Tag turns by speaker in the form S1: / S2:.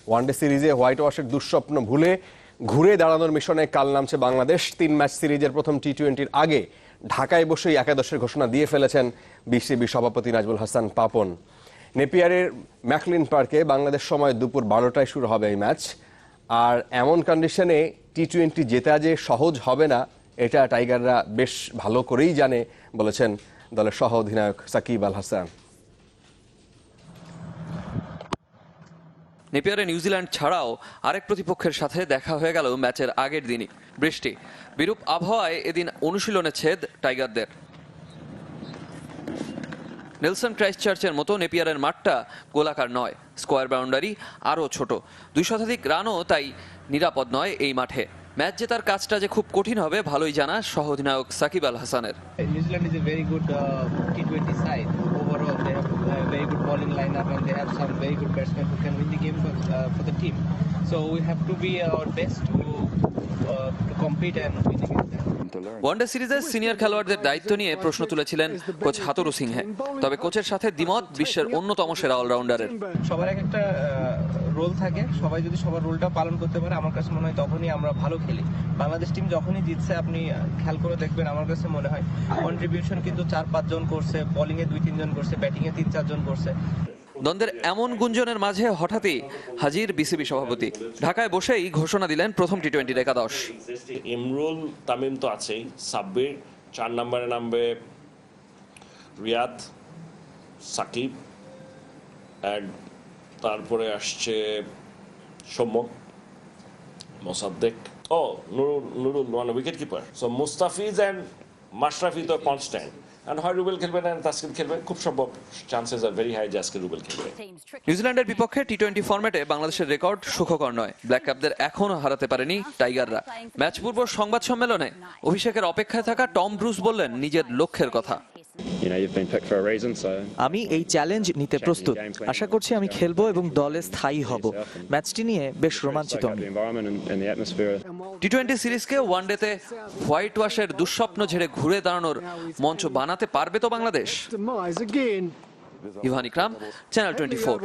S1: One day সিরিজে white ওয়াশের দুঃস্বপ্ন ভুলে ঘুরে দাঁড়ানোর মিশনে কাল নামছে বাংলাদেশ। 3 ম্যাচ সিরিজের প্রথম টি-20-র আগে ঢাকায় বসেই একাদশের ঘোষণা দিয়ে ফেলেছেন বিসিবি সভাপতি নাজমুল হাসান পাপন। নেপিয়ারের ম্যাকলিন পার্কে বাংলাদেশ সময় দুপুর 12টায় শুরু হবে এই ম্যাচ। আর এমন কন্ডিশনে টি-20 জেতা যে সহজ হবে না এটা টাইগাররা বেশ ভালো করেই জানে বলেছেন দলের সহ অধিনায়ক সাকিব আল হাসান।
S2: নেপিয়ারে নিউজিল্যান্ড ছাড়াও আরেক প্রতিপক্ষের সাথে দেখা হয়ে গেল ম্যাচের আগের দিনই। বৃষ্টি বিরূপ আবহাওয়ায় এদিন অনুশীলনে ছেদ টাইগারদের। নেলসন ক্রাইস্টচার্চের মতো নেপিয়ারের মাঠটা গোলাকার নয়, স্কোয়ার বাউন্ডারি আরও ছোট। 2 শতাধিক রানও তাই নিরাপদ নয় এই মাঠে। ম্যাচ জেতার কাজটা যে খুব কঠিন হবে ভালোই জানা সহ অধিনায়ক সাকিব আল হাসানের।
S3: New Zealand is a very good T20 side. Overall, they have a very good bowling lineup and they have some very good batsmen who can win the game for the team. So we have to be our best to compete and win against them.
S2: One day সিরিজের senior খেলোয়াড়দের দায়িত্ব নিয়ে প্রশ্ন তুলেছিলেন coach Hathuru সিংহে। তবে কোচের সাথে দ্বিমত বিশ্বের অন্যতম সেরা অলরাউন্ডারের।
S3: সবার একটা রোল থাকে, সবাই যদি সবার রোলটা পালন করতে পারে আমার কাছে মনে হয় তখনই আমরা ভালো খেলি। বাংলাদেশ টিম যখনই জিতছে আপনি খেয়াল করে দেখবেন আমার কাছে মনে হয় কন্ট্রিবিউশন কিন্তু 4-5 জন করছে, বোলিং এ 2-3 জন করছে, ব্যাটিং এ 3-4 জন করছে।
S2: দ্বন্দ্বের এমন গুঞ্জনের মাঝে হঠাৎই হাজির বিসিবি সভাপতি। ঢাকায় বসেই ঘোষণা দিলেন প্রথম টি-20 একাদশ।
S4: ইমরুল তামিম তো আছেই, সাব্বির 4 নম্বরে নামবে, রিয়াদ, সাকিব, তারপরে আসছে সৌম্য, মোসাদ্দেক, নুরুল মানে wicket keeper. So Mustafiz and Mashrafe তো কনস্ট্যান্ট। And হয় রুবেল খেলবেন না তাসকিন খেলবেন, খুব সম্ভব চান্সেস আর ভেরি হাই যে আজকে রুবেল খেলবে।
S2: নিউজিল্যান্ডের বিপক্ষে টি-20 ফরম্যাটে বাংলাদেশের রেকর্ড সুখকর নয়। ব্ল্যাক ক্যাপদের এখনও হারাতে পারেনি টাইগাররা। ম্যাচ পূর্ব সংবাদ সম্মেলনে অভিষেকের অপেক্ষায় থাকা টম ব্রুস বললেন নিজের লক্ষ্যের কথা।
S5: আমি এই চ্যালেঞ্জ নিতে প্রস্তুত। আশা করছি আমি খেলবো এবং দলে স্থায়ী হব। ম্যাচটি নিয়ে বেশ রোমাঞ্চিত আমি।
S2: টি-20 সিরিজকে ওয়ানডেতে হোয়াইট ওয়াশের দুঃস্বপ্ন ঝেড়ে ঘুরে দাঁড়ানোর মঞ্চ বানাতে পারবে তো বাংলাদেশ? ইভান ইকরাম, চ্যানেল 24।